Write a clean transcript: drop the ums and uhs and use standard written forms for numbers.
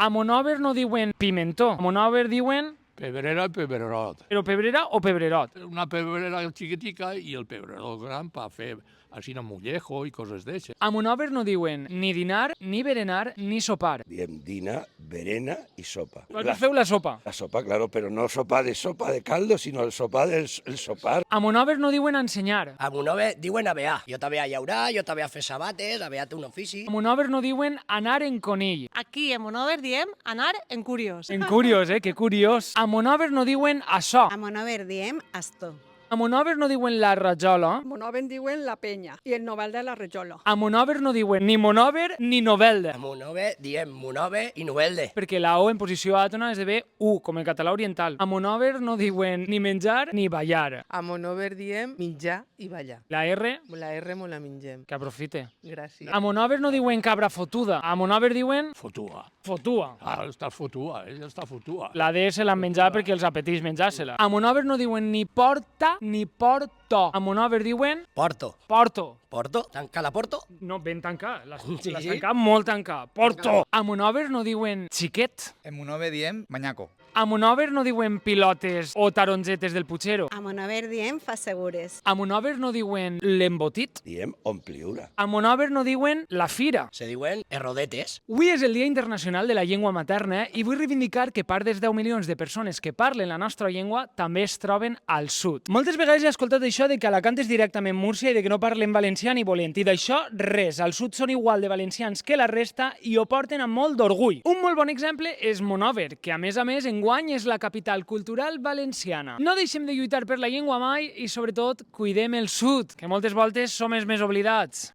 A Monòver no diuen pimentó, a Monòver diuen... Pebrera i pebrerot. Però pebrera o pebrerot? Una pebrera xiquitica i el pebrerot gran per fer així un mullejo i coses d'aixes. A Monòver no diuen ni dinar, ni berenar, ni sopar. Diem dina, berena y sopa. Vosaltres feu la sopa. La sopa, claro, pero no sopa de caldo, sino el sopa del sopar. A Monòver no diuen ensenyar. A Monòver diuen avear. Jo també a llaurar, jo també a fer sabates, a vear un ofici. A Monòver no diuen anar en conill. Aquí a Monòver diem anar en curiós. En curiós, que curiós. A Monòver no diuen açò. A Monòver diem astó. A Monòver no diuen la rajola. A Monòver diuen la penya i el novel de la rajola. A Monòver no diuen ni Monòver ni novelda. A Monòver diem Monòver i Novelda. Perquè la O en posició àtona esdevé U, com el català oriental. A Monòver no diuen ni menjar ni ballar. A Monòver diem menjar i ballar. La R, La R mo la mengem. que aprofite. Gràcies. A Monòver no diuen cabra fotuda. A Monòver diuen Fotua. fotua. Ara està fotua, ella està fotua. La D se l'han menjat perquè els apeteix menjar-se-la. A Monòver no diuen ni porta ni porto. A Monòver diuen Porto. porto. Porto? Tancar la Porto? No, ben tancat. L'has Sí, sí. tancat molt tancat. Porto. A Monòver no diuen xiquet. En Monòver diem manyaco. A Monòver no diuen pilotes o tarongetes del Puigero. A Monòver diem fassegures. A Monòver no diuen l'embotit. Diem ompliura. A Monòver no diuen la fira. Se diuen errodetes. Avui és el Dia Internacional de la Llengua Materna i vull reivindicar que part dels 10 milions de persones que parlen la nostra llengua també es troben al sud. Moltes vegades he escoltat això de que Alacant és directament Múrcia i de que no parlen valencià ni volent. I d'això, res. Al sud són igual de valencians que la resta i ho porten amb molt d'orgull. Un molt bon exemple és Monòver, que a més enguany és la capital cultural valenciana. No deixem de lluitar per la llengua mai i, sobretot, cuidem el sud, que moltes voltes som els més oblidats.